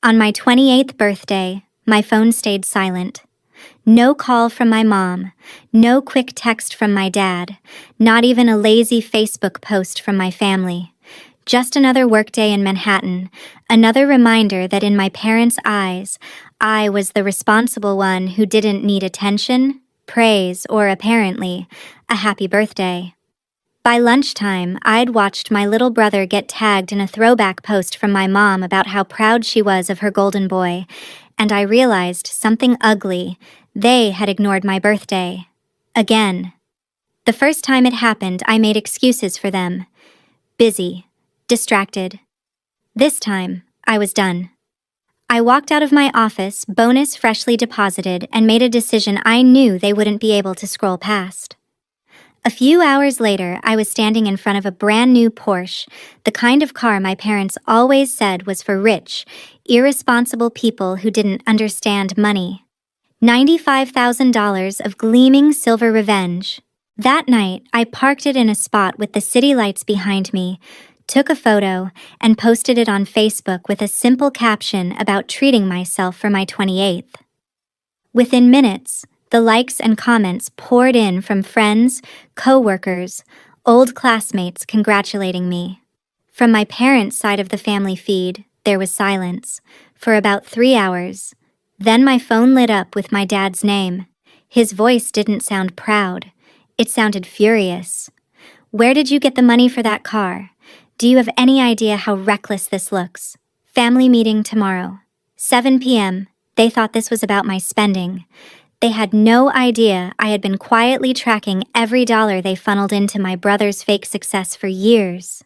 On my 28th birthday, my phone stayed silent. No call from my mom, no quick text from my dad, not even a lazy Facebook post from my family. Just another workday in Manhattan, another reminder that in my parents' eyes, I was the responsible one who didn't need attention, praise, or apparently, a happy birthday. By lunchtime, I'd watched my little brother get tagged in a throwback post from my mom about how proud she was of her golden boy, and I realized something ugly. They had ignored my birthday. Again. The first time it happened, I made excuses for them. Busy. Distracted. This time, I was done. I walked out of my office, bonus freshly deposited, and made a decision I knew they wouldn't be able to scroll past. A few hours later, I was standing in front of a brand new Porsche, the kind of car my parents always said was for rich, irresponsible people who didn't understand money. $95,000 of gleaming silver revenge. That night, I parked it in a spot with the city lights behind me, took a photo, and posted it on Facebook with a simple caption about treating myself for my 28th. Within minutes, the likes and comments poured in from friends, co-workers, old classmates congratulating me. From my parents' side of the family feed, there was silence, for about 3 hours. Then my phone lit up with my dad's name. His voice didn't sound proud. It sounded furious. "Where did you get the money for that car? Do you have any idea how reckless this looks? Family meeting tomorrow. 7 p.m. They thought this was about my spending. They had no idea I had been quietly tracking every dollar they funneled into my brother's fake success for years.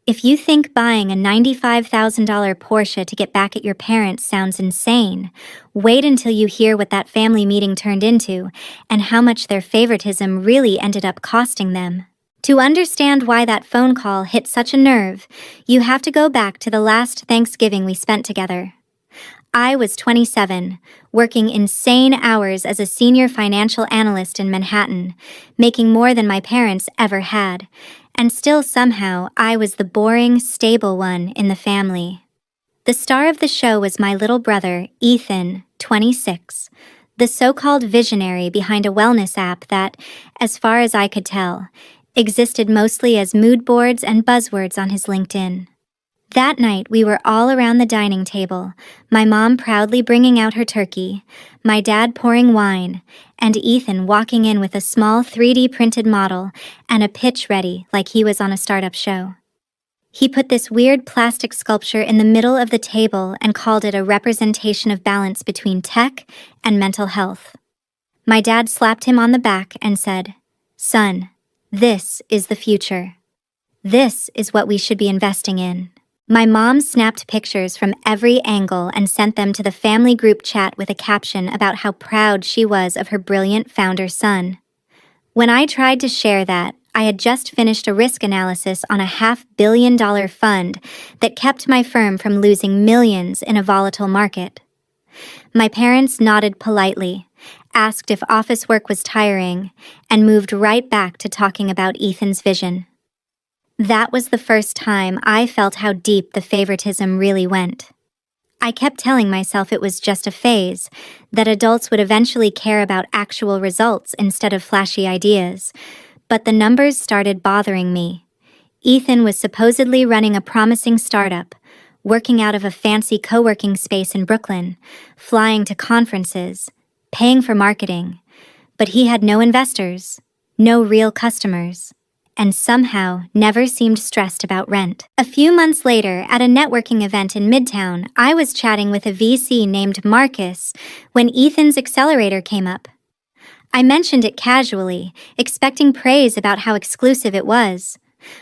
If you think buying a $95,000 Porsche to get back at your parents sounds insane, wait until you hear what that family meeting turned into and how much their favoritism really ended up costing them. To understand why that phone call hit such a nerve, you have to go back to the last Thanksgiving we spent together. I was 27, working insane hours as a senior financial analyst in Manhattan, making more than my parents ever had, and still somehow I was the boring, stable one in the family. The star of the show was my little brother, Ethan, 26, the so-called visionary behind a wellness app that, as far as I could tell, existed mostly as mood boards and buzzwords on his LinkedIn. That night, we were all around the dining table, my mom proudly bringing out her turkey, my dad pouring wine, and Ethan walking in with a small 3D printed model and a pitch ready like he was on a startup show. He put this weird plastic sculpture in the middle of the table and called it a representation of balance between tech and mental health. My dad slapped him on the back and said, "Son, this is the future. This is what we should be investing in." My mom snapped pictures from every angle and sent them to the family group chat with a caption about how proud she was of her brilliant founder son. When I tried to share that, I had just finished a risk analysis on a $500 million fund that kept my firm from losing millions in a volatile market. My parents nodded politely, asked if office work was tiring, and moved right back to talking about Ethan's vision. That was the first time I felt how deep the favoritism really went. I kept telling myself it was just a phase, that adults would eventually care about actual results instead of flashy ideas, but the numbers started bothering me. Ethan was supposedly running a promising startup, working out of a fancy co-working space in Brooklyn, flying to conferences, paying for marketing, but he had no investors, no real customers, and somehow never seemed stressed about rent. A few months later, at a networking event in Midtown, I was chatting with a VC named Marcus when Ethan's accelerator came up. I mentioned it casually, expecting praise about how exclusive it was.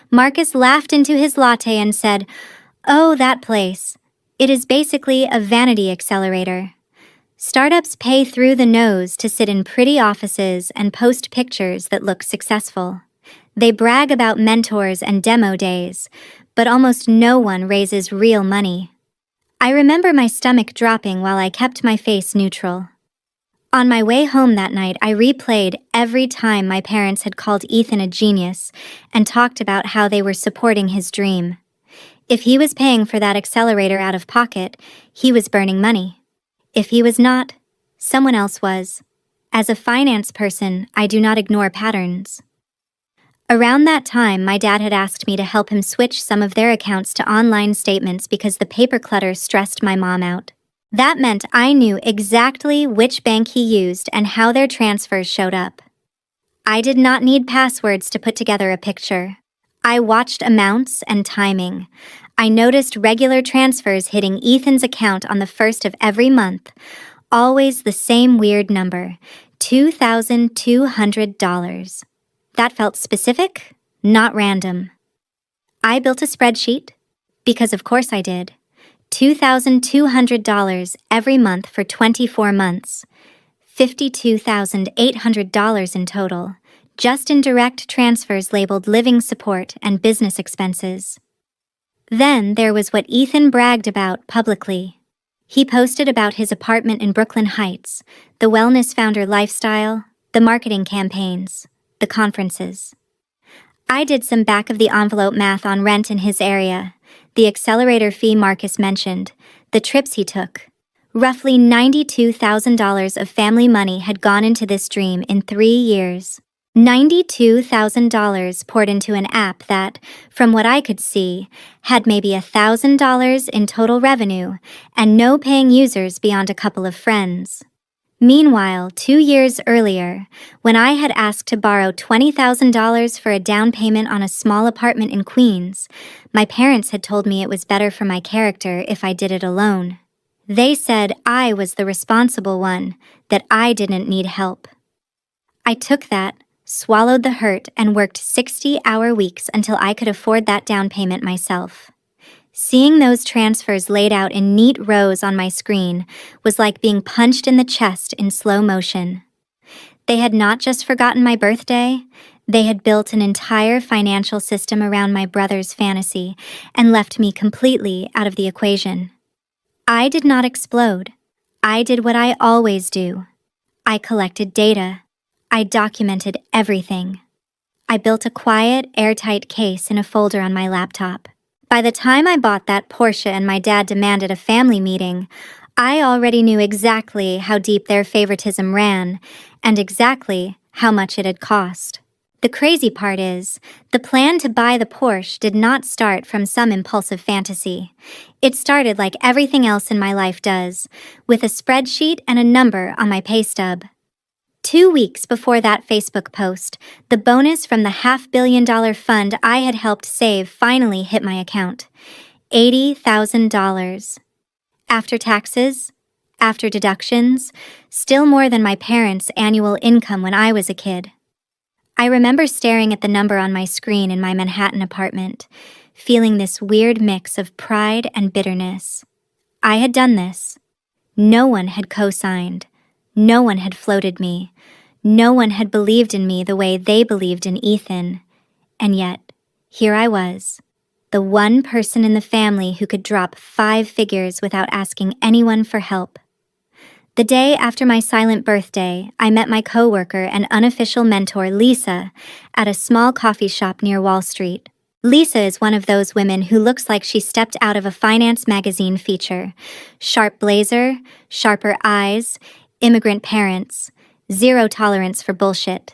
Marcus laughed into his latte and said, "Oh, that place. It is basically a vanity accelerator. Startups pay through the nose to sit in pretty offices and post pictures that look successful. They brag about mentors and demo days, but almost no one raises real money." I remember my stomach dropping while I kept my face neutral. On my way home that night, I replayed every time my parents had called Ethan a genius and talked about how they were supporting his dream. If he was paying for that accelerator out of pocket, he was burning money. If he was not, someone else was. As a finance person, I do not ignore patterns. Around that time, my dad had asked me to help him switch some of their accounts to online statements because the paper clutter stressed my mom out. That meant I knew exactly which bank he used and how their transfers showed up. I did not need passwords to put together a picture. I watched amounts and timing. I noticed regular transfers hitting Ethan's account on the first of every month. Always the same weird number, $2,200. That felt specific, not random. I built a spreadsheet, because of course I did. $2,200 every month for 24 months. $52,800 in total, just in direct transfers labeled living support and business expenses. Then there was what Ethan bragged about publicly. He posted about his apartment in Brooklyn Heights, the wellness founder lifestyle, the marketing campaigns, the conferences. I did some back-of-the-envelope math on rent in his area, the accelerator fee Marcus mentioned, the trips he took. Roughly $92,000 of family money had gone into this dream in 3 years. $92,000 poured into an app that, from what I could see, had maybe $1,000 in total revenue and no paying users beyond a couple of friends. Meanwhile, 2 years earlier, when I had asked to borrow $20,000 for a down payment on a small apartment in Queens, my parents had told me it was better for my character if I did it alone. They said I was the responsible one, that I didn't need help. I took that, swallowed the hurt, and worked 60-hour weeks until I could afford that down payment myself. Seeing those transfers laid out in neat rows on my screen was like being punched in the chest in slow motion. They had not just forgotten my birthday, they had built an entire financial system around my brother's fantasy and left me completely out of the equation. I did not explode. I did what I always do. I collected data. I documented everything. I built a quiet, airtight case in a folder on my laptop. By the time I bought that Porsche and my dad demanded a family meeting, I already knew exactly how deep their favoritism ran and exactly how much it had cost. The crazy part is, the plan to buy the Porsche did not start from some impulsive fantasy. It started like everything else in my life does, with a spreadsheet and a number on my pay stub. 2 weeks before that Facebook post, the bonus from the $500 million fund I had helped save finally hit my account. $80,000. After taxes, after deductions, still more than my parents' annual income when I was a kid. I remember staring at the number on my screen in my Manhattan apartment, feeling this weird mix of pride and bitterness. I had done this. No one had co-signed. No one had floated me. No one had believed in me the way they believed in Ethan. And yet, here I was, the one person in the family who could drop 5 figures without asking anyone for help. The day after my silent birthday, I met my coworker and unofficial mentor, Lisa, at a small coffee shop near Wall Street. Lisa is one of those women who looks like she stepped out of a finance magazine feature. Sharp blazer, sharper eyes, immigrant parents, zero tolerance for bullshit.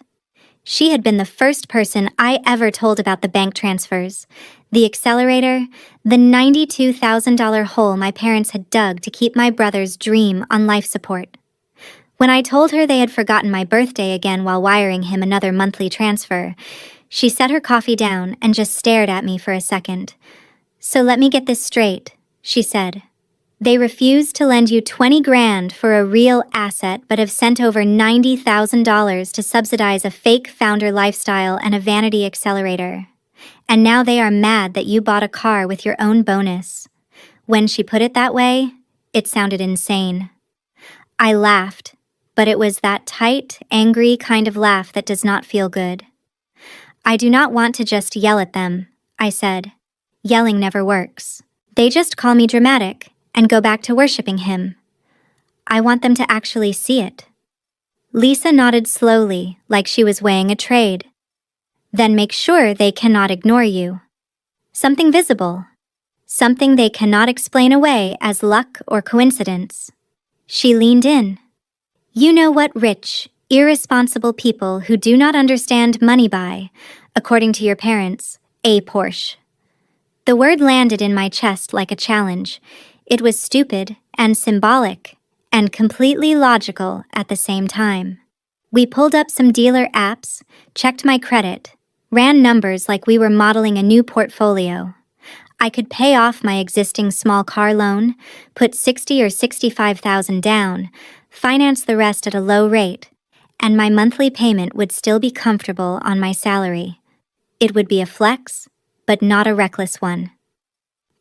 She had been the first person I ever told about the bank transfers, the accelerator, the $92,000 hole my parents had dug to keep my brother's dream on life support. When I told her they had forgotten my birthday again while wiring him another monthly transfer, she set her coffee down and just stared at me for a second. "So let me get this straight," she said. "They refused to lend you $20,000 for a real asset but have sent over $90,000 to subsidize a fake founder lifestyle and a vanity accelerator. And now they are mad that you bought a car with your own bonus." When she put it that way, it sounded insane. I laughed, but it was that tight, angry kind of laugh that does not feel good. "I do not want to just yell at them," I said. "Yelling never works. They just call me dramatic and go back to worshiping him. I want them to actually see it." Lisa nodded slowly, like she was weighing a trade. "Then make sure they cannot ignore you. Something visible. something they cannot explain away as luck or coincidence. She leaned in. You know what rich, irresponsible people who do not understand money buy, according to your parents, a Porsche. The word landed in my chest like a challenge. It was stupid and symbolic, and completely logical at the same time. We pulled up some dealer apps, checked my credit, ran numbers like we were modeling a new portfolio. I could pay off my existing small car loan, put $60,000 or $65,000 down, finance the rest at a low rate, and my monthly payment would still be comfortable on my salary. It would be a flex, but not a reckless one.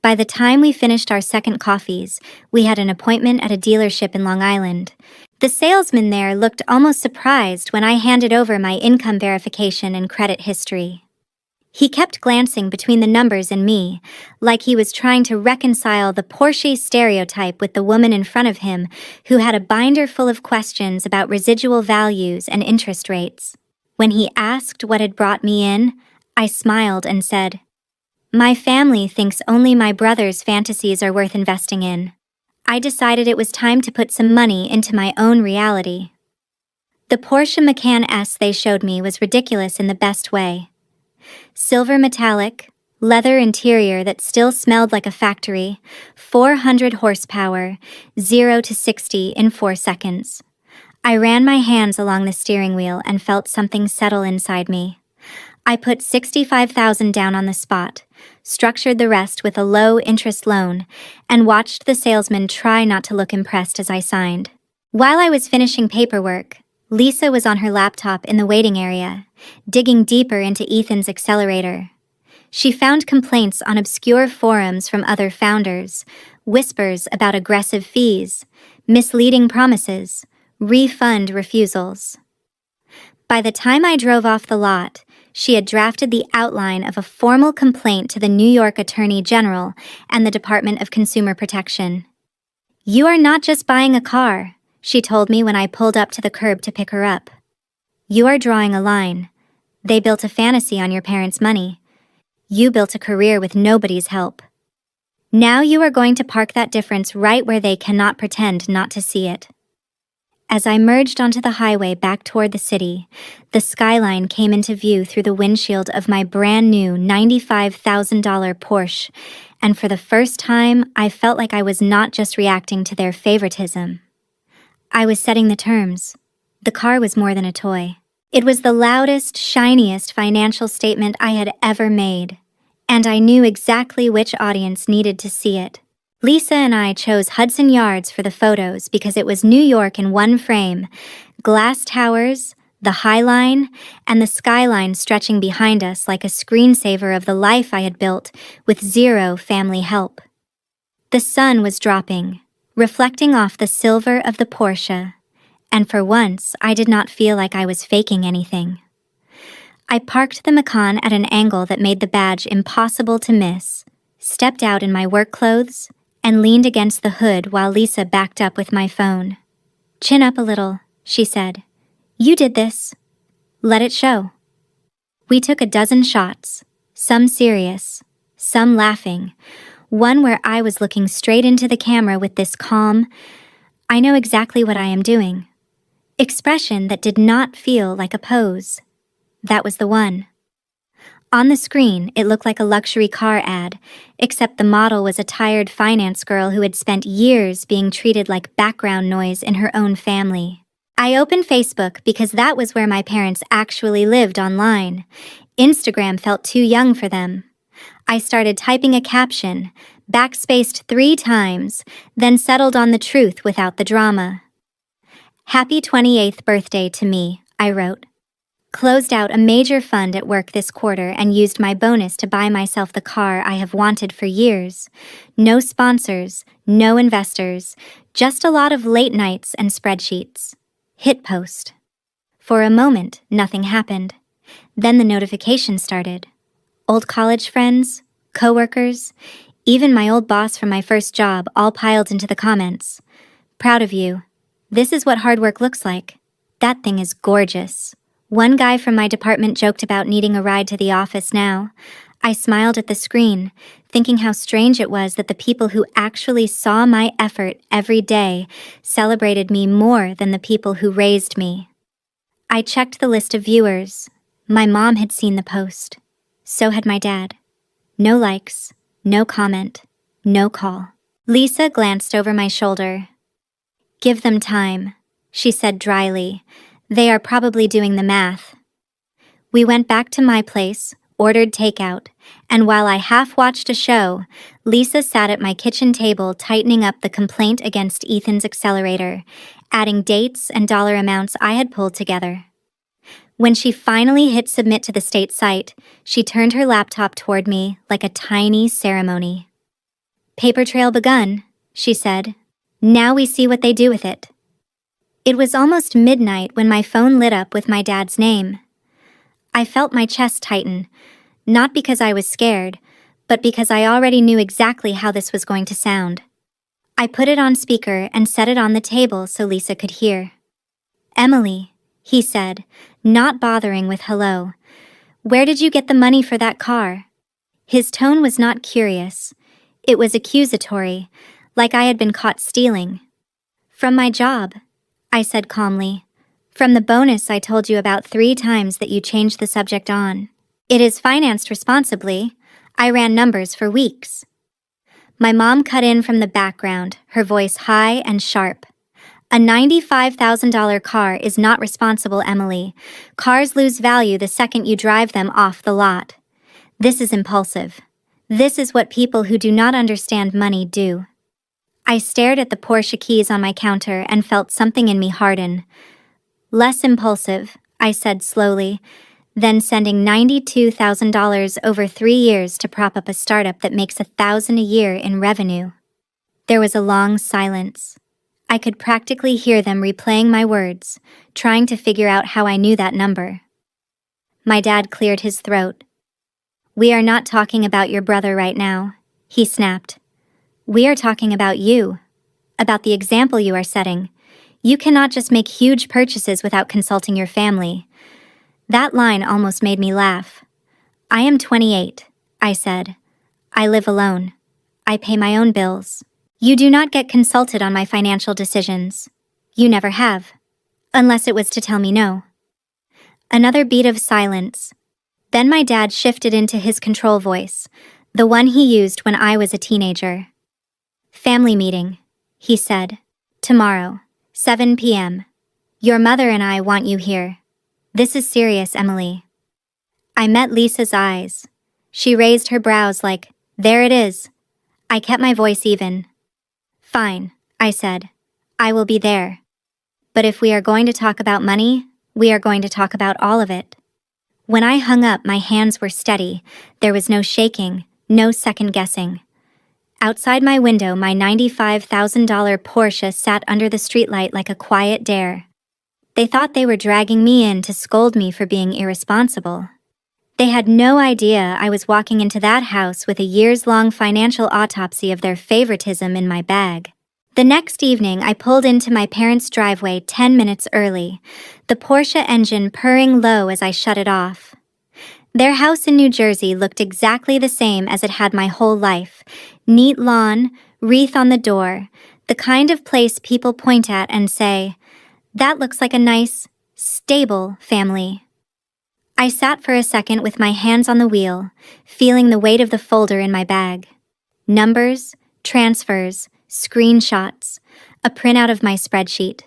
By the time we finished our second coffees, we had an appointment at a dealership in Long Island. The salesman there looked almost surprised when I handed over my income verification and credit history. He kept glancing between the numbers and me, like he was trying to reconcile the Porsche stereotype with the woman in front of him who had a binder full of questions about residual values and interest rates. When he asked what had brought me in, I smiled and said, "My family thinks only my brother's fantasies are worth investing in." I decided it was time to put some money into my own reality. The Porsche Macan S they showed me was ridiculous in the best way. Silver metallic, leather interior that still smelled like a factory, 400 horsepower, 0 to 60 in 4 seconds. I ran my hands along the steering wheel and felt something settle inside me. I put $65,000 down on the spot, structured the rest with a low-interest loan, and watched the salesman try not to look impressed as I signed. While I was finishing paperwork, Lisa was on her laptop in the waiting area, digging deeper into Ethan's accelerator. She found complaints on obscure forums from other founders, whispers about aggressive fees, misleading promises, refund refusals. By the time I drove off the lot, she had drafted the outline of a formal complaint to the New York Attorney General and the Department of Consumer Protection. "You are not just buying a car," she told me when I pulled up to the curb to pick her up. "You are drawing a line. They built a fantasy on your parents' money. You built a career with nobody's help. Now you are going to park that difference right where they cannot pretend not to see it." As I merged onto the highway back toward the city, the skyline came into view through the windshield of my brand new $95,000 Porsche, and for the first time, I felt like I was not just reacting to their favoritism. I was setting the terms. The car was more than a toy. It was the loudest, shiniest financial statement I had ever made, and I knew exactly which audience needed to see it. Lisa and I chose Hudson Yards for the photos because it was New York in one frame, glass towers, the High Line, and the skyline stretching behind us like a screensaver of the life I had built with zero family help. The sun was dropping, reflecting off the silver of the Porsche, and for once I did not feel like I was faking anything. I parked the Macan at an angle that made the badge impossible to miss, stepped out in my work clothes, and leaned against the hood while Lisa backed up with my phone. "Chin up a little," she said. "You did this. Let it show." We took a dozen shots, some serious, some laughing, one where I was looking straight into the camera with this calm, "I know exactly what I am doing" expression that did not feel like a pose. That was the one. On the screen, it looked like a luxury car ad, except the model was a tired finance girl who had spent years being treated like background noise in her own family. I opened Facebook because that was where my parents actually lived online. Instagram felt too young for them. I started typing a caption, backspaced 3 times, then settled on the truth without the drama. "Happy 28th birthday to me," I wrote. Closed out a major fund at work this quarter and used my bonus to buy myself the car I have wanted for years. No sponsors, no investors, just a lot of late nights and spreadsheets. Hit post. For a moment, nothing happened. Then the notification started. Old college friends, coworkers, even my old boss from my first job all piled into the comments. "Proud of you. This is what hard work looks like. That thing is gorgeous." One guy from my department joked about needing a ride to the office now. I smiled at the screen, thinking how strange it was that the people who actually saw my effort every day celebrated me more than the people who raised me. I checked the list of viewers. My mom had seen the post. So had my dad. No likes, no comment, no call. Lisa glanced over my shoulder. "Give them time," she said dryly. "They are probably doing the math." We went back to my place, ordered takeout, and while I half-watched a show, Lisa sat at my kitchen table tightening up the complaint against Ethan's accelerator, adding dates and dollar amounts I had pulled together. When she finally hit submit to the state site, she turned her laptop toward me like a tiny ceremony. "Paper trail begun," she said. "Now we see what they do with it." It was almost midnight when my phone lit up with my dad's name. I felt my chest tighten, not because I was scared, but because I already knew exactly how this was going to sound. I put it on speaker and set it on the table so Lisa could hear. "Emily," he said, not bothering with hello, "where did you get the money for that car?" His tone was not curious. It was accusatory, like I had been caught stealing. "From my job," I said calmly. "From the bonus I told you about 3 times that you changed the subject on. It is financed responsibly. I ran numbers for weeks." My mom cut in from the background, her voice high and sharp. "A $95,000 car is not responsible, Emily. Cars lose value the second you drive them off the lot. This is impulsive. This is what people who do not understand money do." I stared at the Porsche keys on my counter and felt something in me harden. "Less impulsive," I said slowly, "than sending $92,000 over 3 years to prop up a startup that makes $1,000 a year in revenue." There was a long silence. I could practically hear them replaying my words, trying to figure out how I knew that number. My dad cleared his throat. "We are not talking about your brother right now," he snapped. "We are talking about you, about the example you are setting. You cannot just make huge purchases without consulting your family." That line almost made me laugh. "I am 28, I said. "I live alone. I pay my own bills. You do not get consulted on my financial decisions. You never have, unless it was to tell me no." Another beat of silence. Then my dad shifted into his control voice, the one he used when I was a teenager. "Family meeting," he said. "Tomorrow, 7 p.m. Your mother and I want you here. This is serious, Emily." I met Lisa's eyes. She raised her brows like, "There it is." I kept my voice even. "Fine," I said. "I will be there. But if we are going to talk about money, we are going to talk about all of it." When I hung up, my hands were steady. There was no shaking, no second-guessing. Outside my window, my $95,000 Porsche sat under the streetlight like a quiet dare. They thought they were dragging me in to scold me for being irresponsible. They had no idea I was walking into that house with a years-long financial autopsy of their favoritism in my bag. The next evening, I pulled into my parents' driveway 10 minutes early, the Porsche engine purring low as I shut it off. Their house in New Jersey looked exactly the same as it had my whole life. Neat lawn, wreath on the door, the kind of place people point at and say, "That looks like a nice, stable family." I sat for a second with my hands on the wheel, feeling the weight of the folder in my bag. Numbers, transfers, screenshots, a printout of my spreadsheet.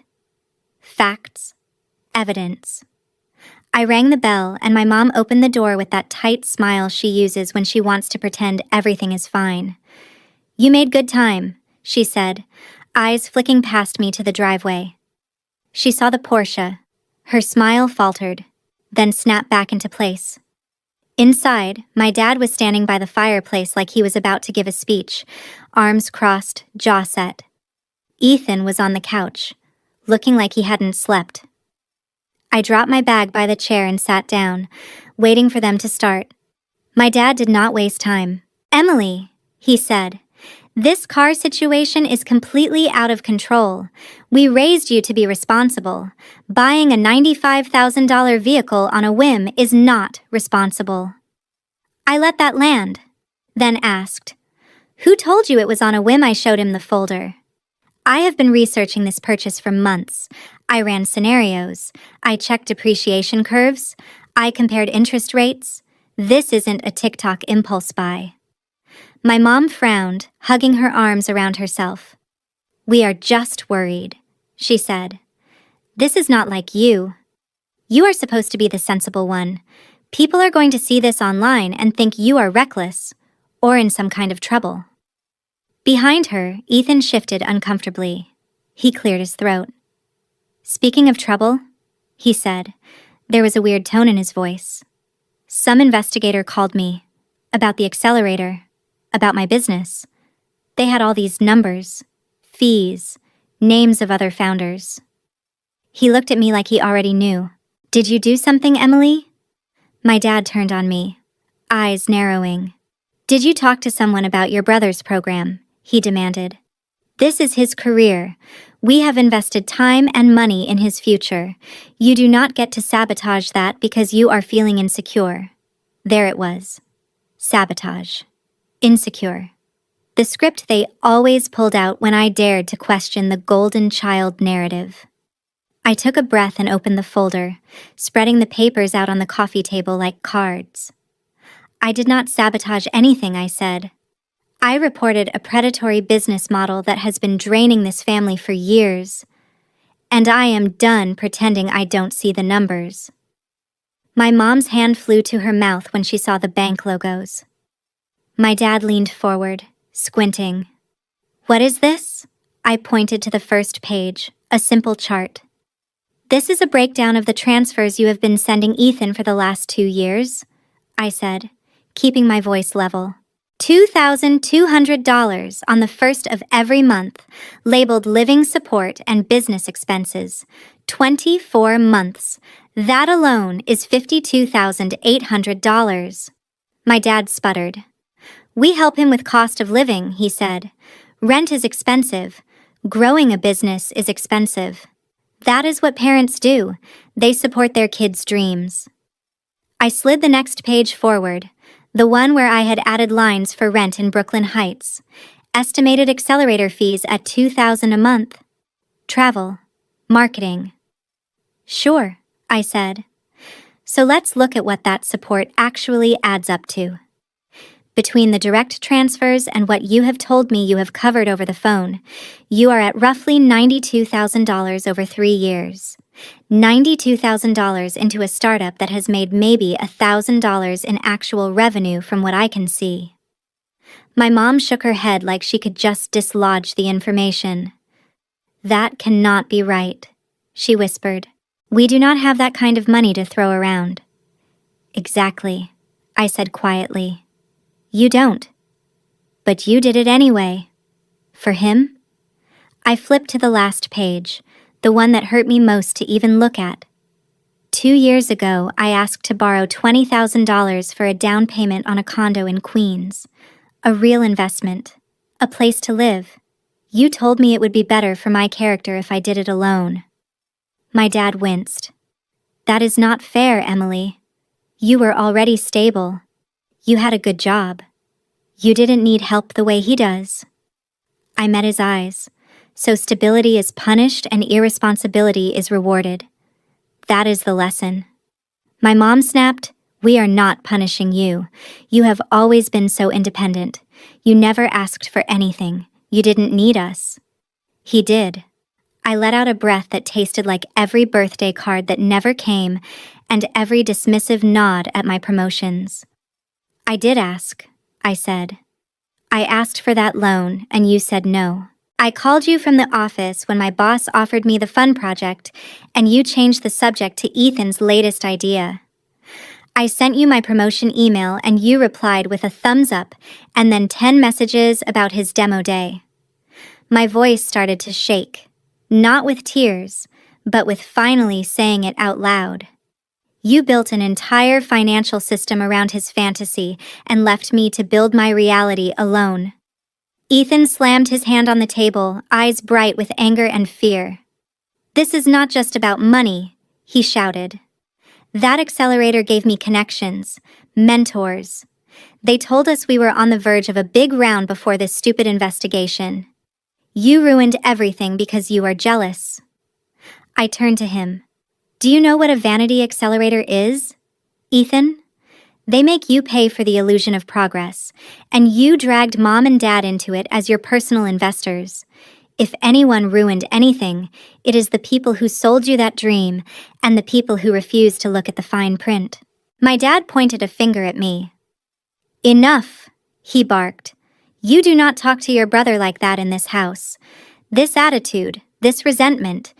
Facts, evidence. I rang the bell and my mom opened the door with that tight smile she uses when she wants to pretend everything is fine. "You made good time," she said, eyes flicking past me to the driveway. She saw the Porsche. Her smile faltered, then snapped back into place. Inside, my dad was standing by the fireplace like he was about to give a speech, arms crossed, jaw set. Ethan was on the couch, looking like he hadn't slept. I dropped my bag by the chair and sat down, waiting for them to start. My dad did not waste time. "Emily," he said, "this car situation is completely out of control. We raised you to be responsible. Buying a $95,000 vehicle on a whim is not responsible." I let that land, then asked, "Who told you it was on a whim?" I showed him the folder. I have been researching this purchase for months. I ran scenarios. I checked depreciation curves. I compared interest rates. This isn't a TikTok impulse buy. My mom frowned, hugging her arms around herself. "We are just worried," she said. "This is not like you. You are supposed to be the sensible one. People are going to see this online and think you are reckless, or in some kind of trouble." Behind her, Ethan shifted uncomfortably. He cleared his throat. "Speaking of trouble," he said. There was a weird tone in his voice. "Some investigator called me. About the accelerator. About my business. They had all these numbers, fees, names of other founders." He looked at me like he already knew. "Did you do something, Emily?" My dad turned on me, eyes narrowing. "Did you talk to someone about your brother's program?" he demanded. "This is his career. We have invested time and money in his future. You do not get to sabotage that because you are feeling insecure." There it was. Sabotage. Insecure. The script they always pulled out when I dared to question the golden child narrative. I took a breath and opened the folder, spreading the papers out on the coffee table like cards. "I did not sabotage anything," I said. "I reported a predatory business model that has been draining this family for years. And I am done pretending I don't see the numbers." My mom's hand flew to her mouth when she saw the bank logos. My dad leaned forward, squinting. "What is this?" I pointed to the first page, a simple chart. "This is a breakdown of the transfers you have been sending Ethan for the last 2 years," I said, keeping my voice level. $2,200 on the first of every month, labeled living support and business expenses. 24 months. That alone is $52,800. My dad sputtered. "We help him with cost of living," he said. "Rent is expensive. Growing a business is expensive. That is what parents do. They support their kids' dreams." I slid the next page forward, the one where I had added lines for rent in Brooklyn Heights. Estimated accelerator fees at $2,000 a month. Travel. Marketing. "Sure," I said. "So let's look at what that support actually adds up to. Between the direct transfers and what you have told me you have covered over the phone, you are at roughly $92,000 over 3 years. $92,000 into a startup that has made maybe $1,000 in actual revenue from what I can see." My mom shook her head like she could just dislodge the information. "That cannot be right," she whispered. "We do not have that kind of money to throw around." "Exactly," I said quietly. "You don't. But you did it anyway. For him?" I flipped to the last page, the one that hurt me most to even look at. 2 years ago, I asked to borrow $20,000 for a down payment on a condo in Queens. A real investment. A place to live. You told me it would be better for my character if I did it alone. My dad winced. "That is not fair, Emily. You were already stable. You had a good job. You didn't need help the way he does." I met his eyes. So stability is punished and irresponsibility is rewarded. That is the lesson. My mom snapped, "We are not punishing you. You have always been so independent. You never asked for anything. You didn't need us." He did. I let out a breath that tasted like every birthday card that never came and every dismissive nod at my promotions. "I did ask," I said. "I asked for that loan and you said no. I called you from the office when my boss offered me the fun project, and you changed the subject to Ethan's latest idea. I sent you my promotion email and you replied with a thumbs up and then 10 messages about his demo day." My voice started to shake, not with tears, but with finally saying it out loud. "You built an entire financial system around his fantasy and left me to build my reality alone." Ethan slammed his hand on the table, eyes bright with anger and fear. "This is not just about money," he shouted. "That accelerator gave me connections, mentors. They told us we were on the verge of a big round before this stupid investigation. You ruined everything because you are jealous. I turned to him. Do you know what a vanity accelerator is, Ethan? They make you pay for the illusion of progress, and you dragged Mom and Dad into it as your personal investors. If anyone ruined anything, it is the people who sold you that dream and the people who refused to look at the fine print. My dad pointed a finger at me. Enough, he barked. You do not talk to your brother like that in this house. This attitude, this resentment,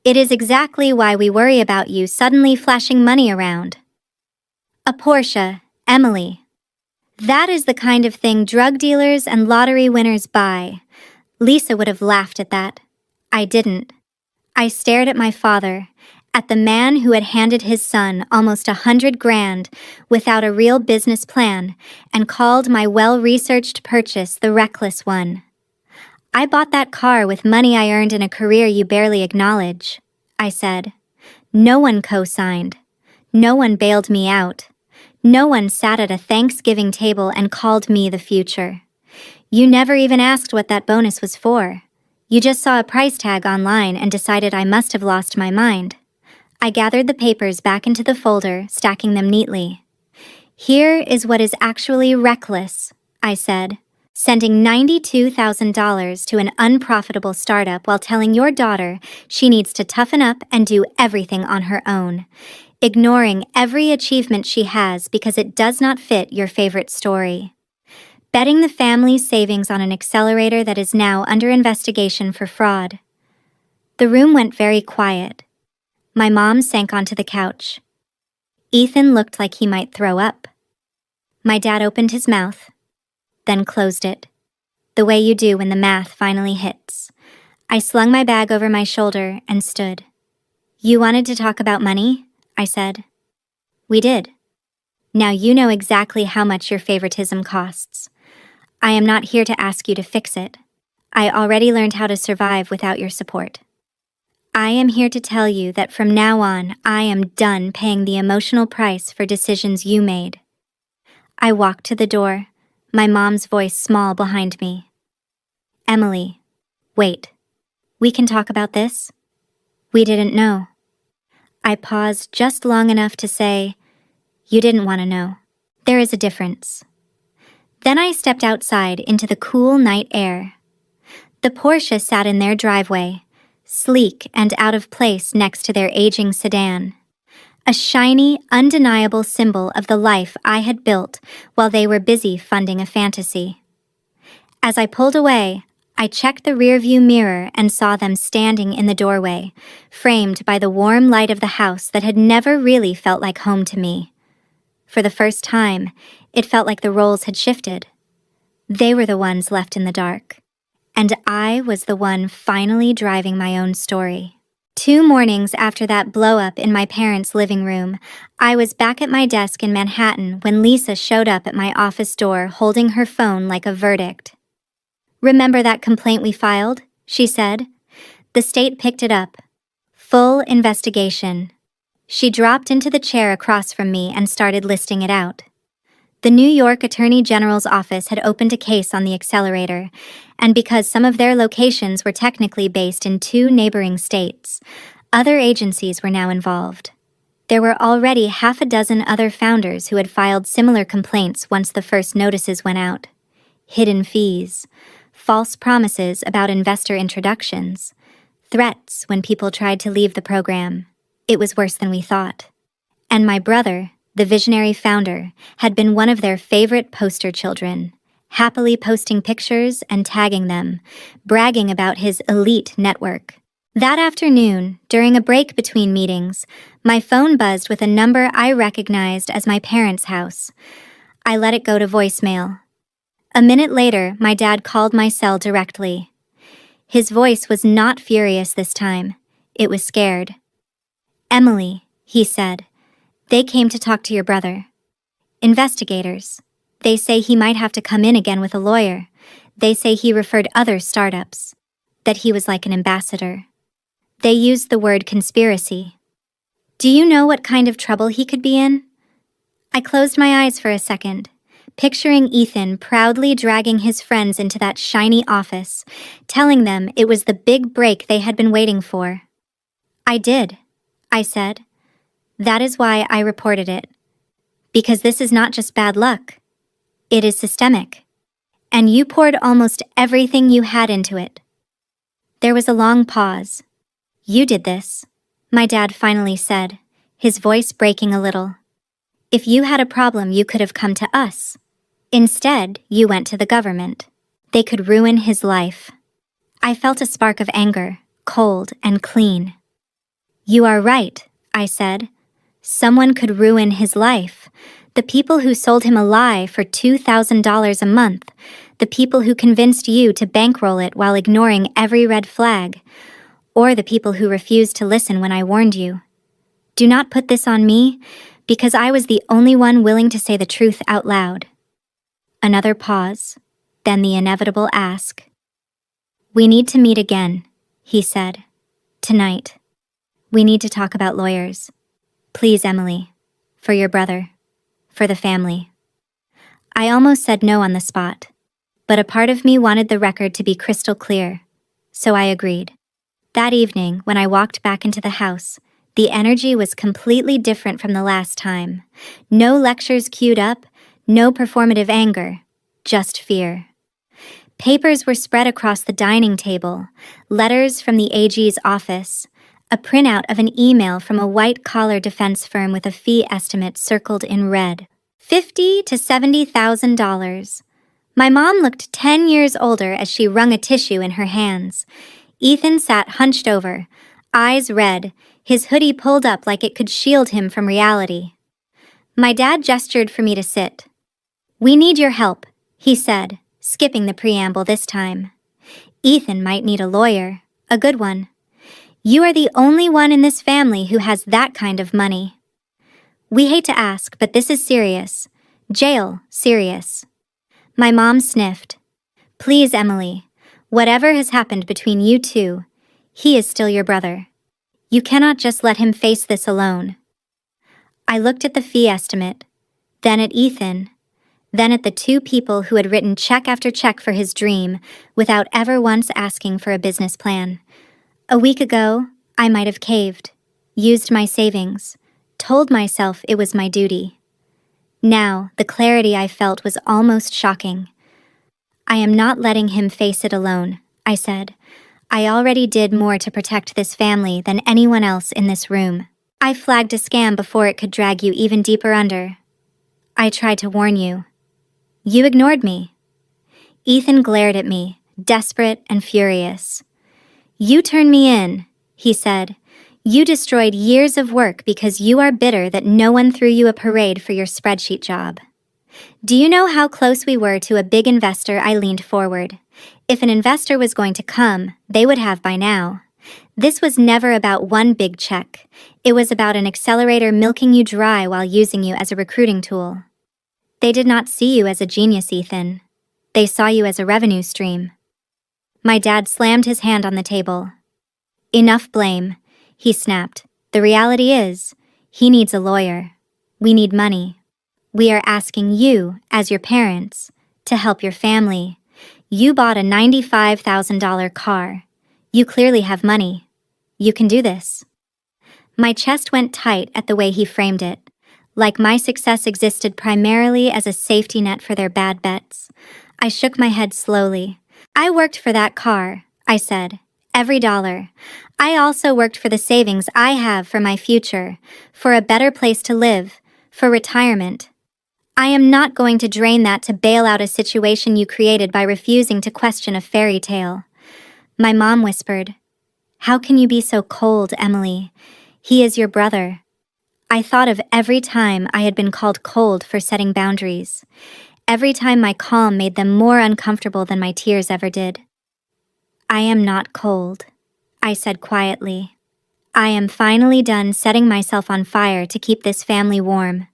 it is exactly why we worry about you suddenly flashing money around. A Porsche, Emily. That is the kind of thing drug dealers and lottery winners buy. Lisa would have laughed at that. I didn't. I stared at my father, at the man who had handed his son almost $100,000 without a real business plan, and called my well-researched purchase the reckless one. I bought that car with money I earned in a career you barely acknowledge, I said. No one co-signed. No one bailed me out. No one sat at a Thanksgiving table and called me the future. You never even asked what that bonus was for. You just saw a price tag online and decided I must have lost my mind. I gathered the papers back into the folder, stacking them neatly. Here is what is actually reckless, I said, sending $92,000 to an unprofitable startup while telling your daughter she needs to toughen up and do everything on her own, ignoring every achievement she has because it does not fit your favorite story. Betting the family's savings on an accelerator that is now under investigation for fraud. The room went very quiet. My mom sank onto the couch. Ethan looked like he might throw up. My dad opened his mouth, then closed it, the way you do when the math finally hits. I slung my bag over my shoulder and stood. You wanted to talk about money? I said. We did. Now you know exactly how much your favoritism costs. I am not here to ask you to fix it. I already learned how to survive without your support. I am here to tell you that from now on, I am done paying the emotional price for decisions you made. I walked to the door, my mom's voice small behind me. Emily, wait. We can talk about this? We didn't know. I paused just long enough to say, you didn't want to know. There is a difference. Then I stepped outside into the cool night air. The Porsche sat in their driveway, sleek and out of place next to their aging sedan. A shiny, undeniable symbol of the life I had built while they were busy funding a fantasy. As I pulled away, I checked the rearview mirror and saw them standing in the doorway, framed by the warm light of the house that had never really felt like home to me. For the first time, it felt like the roles had shifted. They were the ones left in the dark, and I was the one finally driving my own story. 2 mornings after that blow-up in my parents' living room, I was back at my desk in Manhattan when Lisa showed up at my office door holding her phone like a verdict. Remember that complaint we filed? She said. The state picked it up. Full investigation. She dropped into the chair across from me and started listing it out. The New York Attorney General's office had opened a case on the accelerator, and because some of their locations were technically based in 2 neighboring states, other agencies were now involved. There were already 6 other founders who had filed similar complaints once the first notices went out. Hidden fees, false promises about investor introductions, threats when people tried to leave the program. It was worse than we thought. And my brother, the visionary founder, had been one of their favorite poster children, happily posting pictures and tagging them, bragging about his elite network. That afternoon, during a break between meetings, my phone buzzed with a number I recognized as my parents' house. I let it go to voicemail. A minute later, my dad called my cell directly. His voice was not furious this time. It was scared. Emily, he said, they came to talk to your brother. Investigators. They say he might have to come in again with a lawyer. They say he referred other startups. That he was like an ambassador. They used the word conspiracy. Do you know what kind of trouble he could be in? I closed my eyes for a second. picturing Ethan proudly dragging his friends into that shiny office, telling them it was the big break they had been waiting for. "I did," I said. "That is why I reported it. Because this is not just bad luck. It is systemic. And you poured almost everything you had into it." There was a long pause. "You did this," my dad finally said, his voice breaking a little. "If you had a problem, you could have come to us. Instead, you went to the government. They could ruin his life." I felt a spark of anger, cold and clean. "You are right," I said. "Someone could ruin his life. The people who sold him a lie for $2,000 a month, the people who convinced you to bankroll it while ignoring every red flag, or the people who refused to listen when I warned you. Do not put this on me, because I was the only one willing to say the truth out loud." Another pause, then the inevitable ask. "We need to meet again," he said. "Tonight. We need to talk about lawyers. Please, Emily. For your brother. For the family." I almost said no on the spot, but a part of me wanted the record to be crystal clear, so I agreed. That evening, when I walked back into the house, the energy was completely different from the last time. No lectures queued up, no performative anger, just fear. Papers were spread across the dining table, letters from the AG's office, a printout of an email from a white-collar defense firm with a fee estimate circled in red. $50,000 to $70,000. My mom looked 10 years older as she wrung a tissue in her hands. Ethan sat hunched over, eyes red, his hoodie pulled up like it could shield him from reality. My dad gestured for me to sit. "We need your help," he said, skipping the preamble this time. "Ethan might need a lawyer, a good one. You are the only one in this family who has that kind of money. We hate to ask, but this is serious. Jail, serious." My mom sniffed. "Please, Emily, whatever has happened between you two, he is still your brother. You cannot just let him face this alone." I looked at the fee estimate, then at Ethan, then at the two people who had written check after check for his dream without ever once asking for a business plan. A week ago, I might have caved, used my savings, told myself it was my duty. Now, the clarity I felt was almost shocking. "I am not letting him face it alone," I said. "I already did more to protect this family than anyone else in this room. I flagged a scam before it could drag you even deeper under. I tried to warn you. You ignored me." Ethan glared at me, desperate and furious. "You turned me in," he said. "You destroyed years of work because you are bitter that no one threw you a parade for your spreadsheet job. Do you know how close we were to a big investor?" I leaned forward. "If an investor was going to come, they would have by now. This was never about one big check. It was about an accelerator milking you dry while using you as a recruiting tool. They did not see you as a genius, Ethan. They saw you as a revenue stream." My dad slammed his hand on the table. "Enough blame," he snapped. "The reality is, he needs a lawyer. We need money. We are asking you, as your parents, to help your family. You bought a $95,000 car. You clearly have money. You can do this." My chest went tight at the way he framed it, like my success existed primarily as a safety net for their bad bets. I shook my head slowly. "I worked for that car," I said. "Every dollar. I also worked for the savings I have for my future, for a better place to live, for retirement. I am not going to drain that to bail out a situation you created by refusing to question a fairy tale." My mom whispered, "How can you be so cold, Emily? He is your brother." I thought of every time I had been called cold for setting boundaries, every time my calm made them more uncomfortable than my tears ever did. "I am not cold," I said quietly. "I am finally done setting myself on fire to keep this family warm.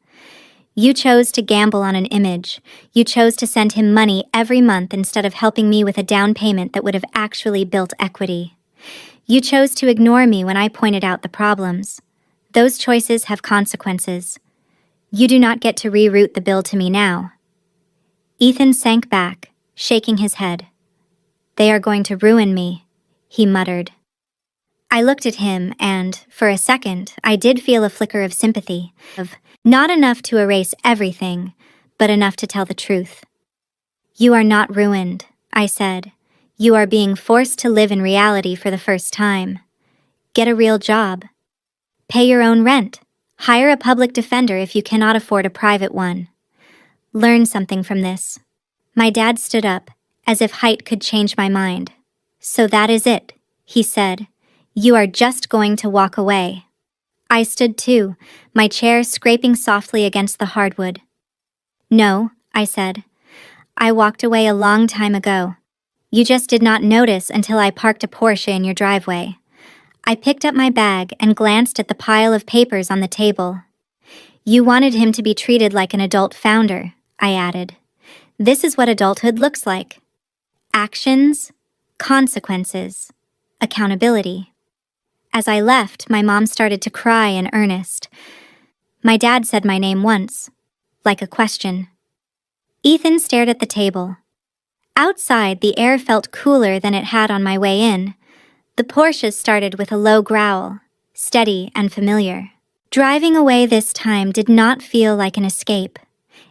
You chose to gamble on an image. You chose to send him money every month instead of helping me with a down payment that would have actually built equity. You chose to ignore me when I pointed out the problems. Those choices have consequences. You do not get to reroute the bill to me now. Ethan sank back, shaking his head. "They are going to ruin me," he muttered. I looked at him and, for a second, I did feel a flicker of sympathy, not enough to erase everything, but enough to tell the truth. "You are not ruined," I said. "You are being forced to live in reality for the first time. Get a real job. Pay your own rent. Hire a public defender if you cannot afford a private one. Learn something from this." My dad stood up, as if height could change my mind. "So that is it," he said. "You are just going to walk away." I stood too, my chair scraping softly against the hardwood. "No," I said. "I walked away a long time ago. You just did not notice until I parked a Porsche in your driveway." I picked up my bag and glanced at the pile of papers on the table. "You wanted him to be treated like an adult founder," I added. "This is what adulthood looks like. Actions, consequences, accountability." As I left, my mom started to cry in earnest. My dad said my name once, like a question. Ethan stared at the table. Outside, the air felt cooler than it had on my way in. The Porsche started with a low growl, steady and familiar. Driving away this time did not feel like an escape.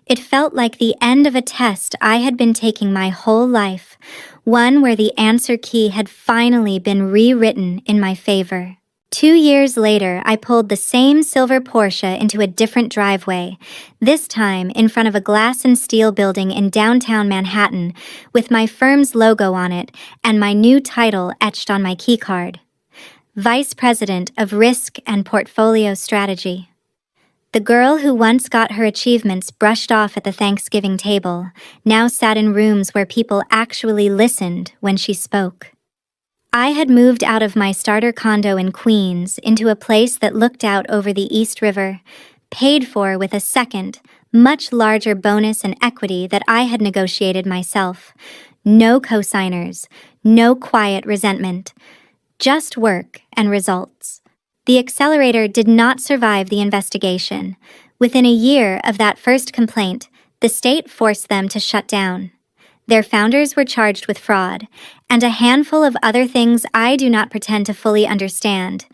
It felt like the end of a test I had been taking my whole life, one where the answer key had finally been rewritten in my favor. 2 years later, I pulled the same silver Porsche into a different driveway, this time in front of a glass and steel building in downtown Manhattan, with my firm's logo on it and my new title etched on my keycard: Vice President of Risk and Portfolio Strategy. The girl who once got her achievements brushed off at the Thanksgiving table now sat in rooms where people actually listened when she spoke. I had moved out of my starter condo in Queens into a place that looked out over the East River, paid for with a second, much larger bonus and equity that I had negotiated myself. No cosigners, no quiet resentment, just work and results. The accelerator did not survive the investigation. Within a year of that first complaint, the state forced them to shut down. Their founders were charged with fraud, and a handful of other things I do not pretend to fully understand,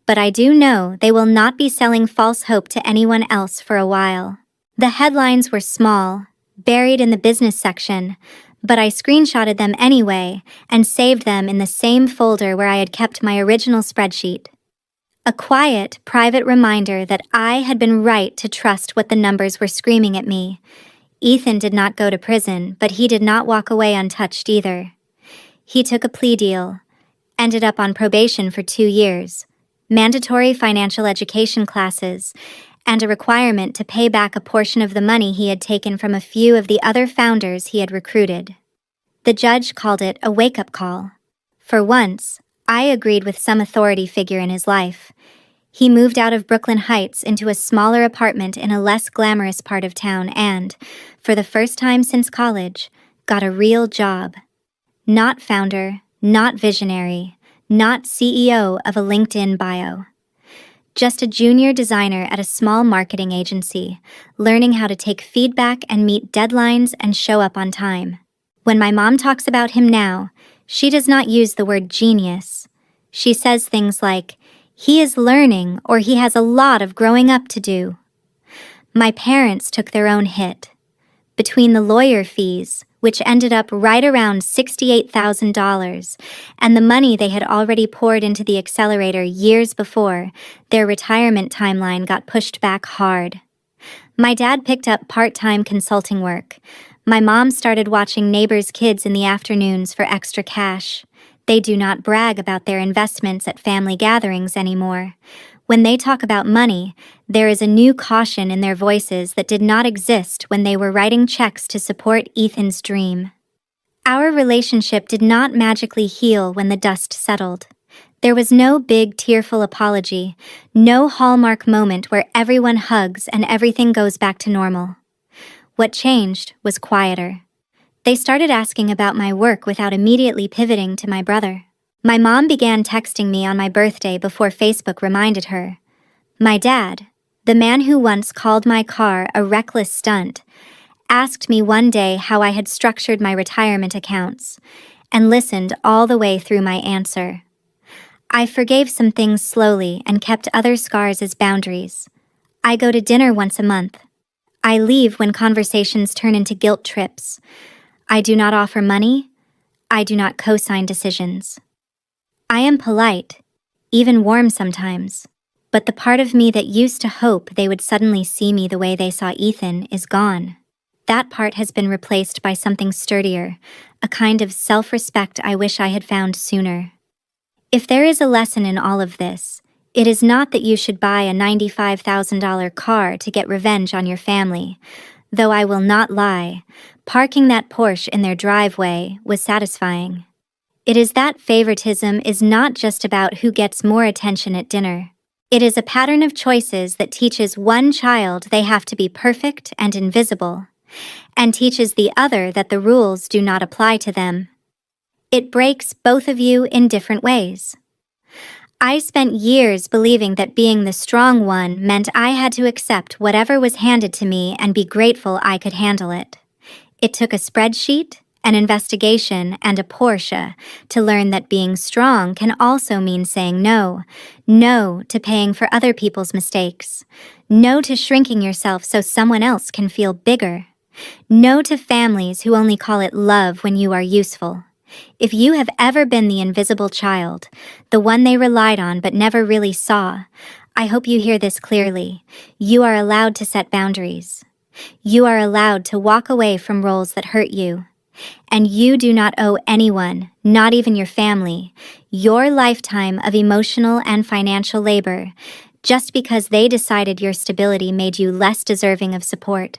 but I do know they will not be selling false hope to anyone else for a while. The headlines were small, buried in the business section, but I screenshotted them anyway and saved them in the same folder where I had kept my original spreadsheet. A quiet, private reminder that I had been right to trust what the numbers were screaming at me. Ethan did not go to prison, but he did not walk away untouched either. He took a plea deal, ended up on probation for 2 years, mandatory financial education classes, and a requirement to pay back a portion of the money he had taken from a few of the other founders he had recruited. The judge called it a wake-up call. For once, I agreed with some authority figure in his life. He moved out of Brooklyn Heights into a smaller apartment in a less glamorous part of town and, for the first time since college, got a real job. Not founder, not visionary, not CEO of a LinkedIn bio. Just a junior designer at a small marketing agency, learning how to take feedback and meet deadlines and show up on time. When my mom talks about him now, she does not use the word genius. She says things like, "He is learning," or "He has a lot of growing up to do." My parents took their own hit. Between the lawyer fees, which ended up right around $68,000, and the money they had already poured into the accelerator years before, their retirement timeline got pushed back hard. My dad picked up part-time consulting work. My mom started watching neighbors' kids in the afternoons for extra cash. They do not brag about their investments at family gatherings anymore. When they talk about money, there is a new caution in their voices that did not exist when they were writing checks to support Ethan's dream. Our relationship did not magically heal when the dust settled. There was no big tearful apology, no hallmark moment where everyone hugs and everything goes back to normal. What changed was quieter. They started asking about my work without immediately pivoting to my brother. My mom began texting me on my birthday before Facebook reminded her. My dad, the man who once called my car a reckless stunt, asked me one day how I had structured my retirement accounts, and listened all the way through my answer. I forgave some things slowly and kept other scars as boundaries. I go to dinner once a month. I leave when conversations turn into guilt trips. I do not offer money. I do not co-sign decisions. I am polite, even warm sometimes, but the part of me that used to hope they would suddenly see me the way they saw Ethan is gone. That part has been replaced by something sturdier, a kind of self-respect I wish I had found sooner. If there is a lesson in all of this, it is not that you should buy a $95,000 car to get revenge on your family, though I will not lie, parking that Porsche in their driveway was satisfying. It is that favoritism is not just about who gets more attention at dinner. It is a pattern of choices that teaches one child they have to be perfect and invisible, and teaches the other that the rules do not apply to them. It breaks both of you in different ways. I spent years believing that being the strong one meant I had to accept whatever was handed to me and be grateful I could handle it. It took a spreadsheet, an investigation, and a Porsche to learn that being strong can also mean saying no. No to paying for other people's mistakes. No to shrinking yourself so someone else can feel bigger. No to families who only call it love when you are useful. If you have ever been the invisible child, the one they relied on but never really saw, I hope you hear this clearly. You are allowed to set boundaries. You are allowed to walk away from roles that hurt you. And you do not owe anyone, not even your family, your lifetime of emotional and financial labor, just because they decided your stability made you less deserving of support.